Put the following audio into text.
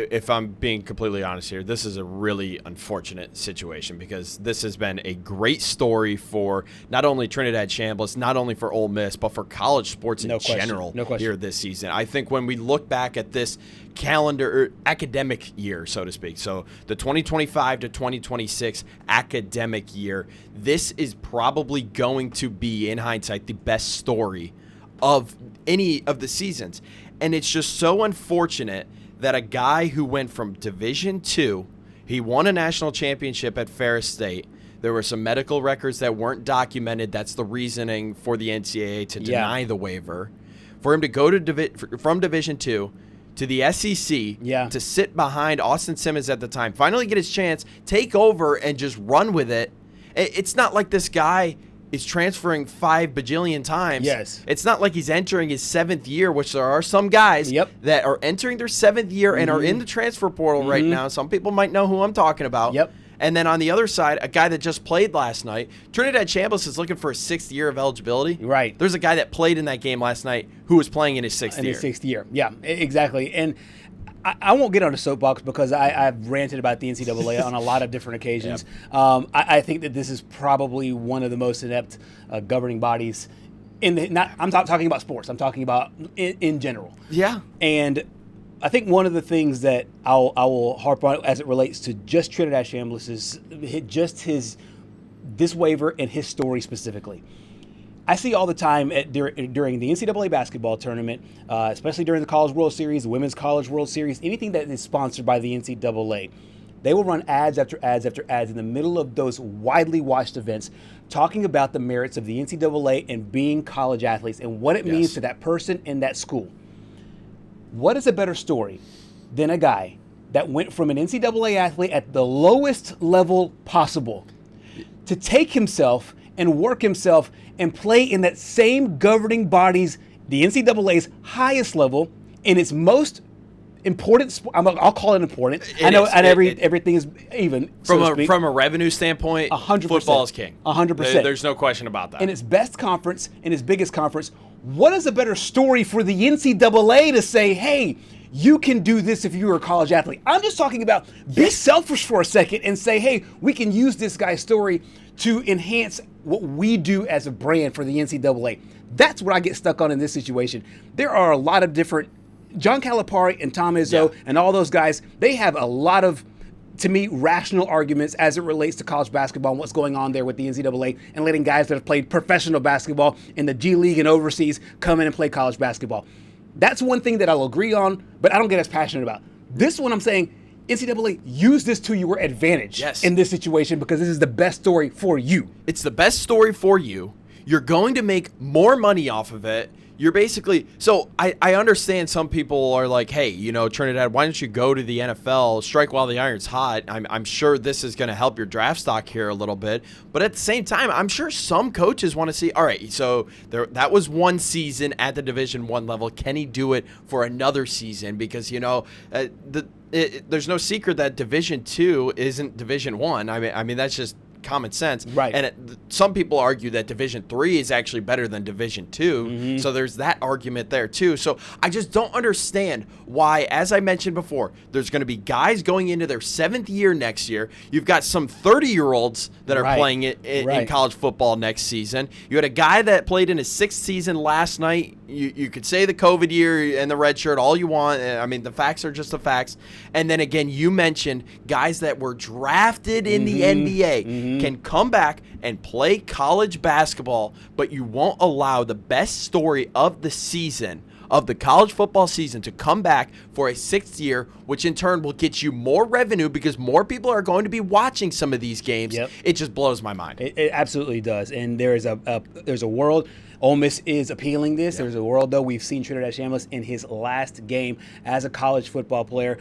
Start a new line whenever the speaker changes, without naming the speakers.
if I'm being completely honest here, this is a really unfortunate situation because this has been a great story for not only Trinidad Chambliss, not only for Ole Miss, but for college sports in general here this season. I think when we look back at this calendar or academic year, so to speak, so the 2025 to 2026 academic year, this is probably going to be, in hindsight, the best story of any of the seasons. And it's just so unfortunate that a guy who went from Division II, he won a national championship at Ferris State. There were some medical records that weren't documented. That's the reasoning for the NCAA to deny the waiver. For him to go to from Division II to the SEC, to sit behind Austin Simmons at the time, finally get his chance, take over, and just run with it. It's not like this guy is transferring 5 bajillion times.
Yes.
It's not like he's entering his 7th year, which there are some guys that are entering their 7th year and are in the transfer portal right now. Some people might know who I'm talking about. And then on the other side, a guy that just played last night, Trinidad Chambliss is looking for a 6th year of eligibility.
Right.
There's a guy that played in that game last night who was playing in his 6th year.
In his 6th year, yeah, exactly. And I won't get on a soapbox because I've ranted about the NCAA on a lot of different occasions. I think that this is probably one of the most inept governing bodies I'm not talking about sports. I'm talking about in general.
Yeah.
And I think one of the things that I will harp on as it relates to just Trinidad Chambliss is this waiver and his story specifically. I see all the time during the NCAA basketball tournament, especially during the College World Series, the Women's College World Series, anything that is sponsored by the NCAA, they will run ads after ads after ads in the middle of those widely watched events talking about the merits of the NCAA and being college athletes and what it means to that person and that school. What is a better story than a guy that went from an NCAA athlete at the lowest level possible to take himself and work himself and play in that same governing body's, the NCAA's highest level, in its most important I'll call it important. Everything is even.
From a revenue standpoint,
100%.
Football is king.
100%.
There's no question about that.
In its best conference, in its biggest conference, what is a better story for the NCAA to say, hey, you can do this if you were a college athlete? I'm just talking about be selfish for a second and say, hey, we can use this guy's story to enhance what we do as a brand for the NCAA. That's what I get stuck on in this situation. There are a lot of different, John Calipari and Tom Izzo and all those guys, they have a lot of, to me, rational arguments as it relates to college basketball and what's going on there with the NCAA and letting guys that have played professional basketball in the G League and overseas come in and play college basketball. That's one thing that I'll agree on, but I don't get as passionate about. This one I'm saying, NCAA, use this to your advantage in this situation because this is the best story for you.
It's the best story for you. You're going to make more money off of it. You're basically, so I understand some people are like, hey, Trinidad, why don't you go to the NFL, strike while the iron's hot? I'm sure this is going to help your draft stock here a little bit. But at the same time, I'm sure some coaches want to see, all right, so that was one season at the Division I level. Can he do it for another season? Because, there's no secret that Division II isn't Division I. I mean, that's just common sense.
Right.
And some people argue that Division III is actually better than Division II. So there's that argument there too. So I just don't understand why, as I mentioned before, there's going to be guys going into their 7th year next year. You've got some 30-year-olds that are playing it in college football next season. You had a guy that played in his 6th season last night. You could say the COVID year and the red shirt all you want. I mean, the facts are just the facts. And then again, you mentioned guys that were drafted in the NBA can come back and play college basketball, but you won't allow the best story of the season, of the college football season, to come back for a 6th year, which in turn will get you more revenue because more people are going to be watching some of these games. It just blows my mind.
It absolutely does. And there's a world. Ole Miss is appealing this. There's a world, though. We've seen Trinidad Chambliss in his last game as a college football player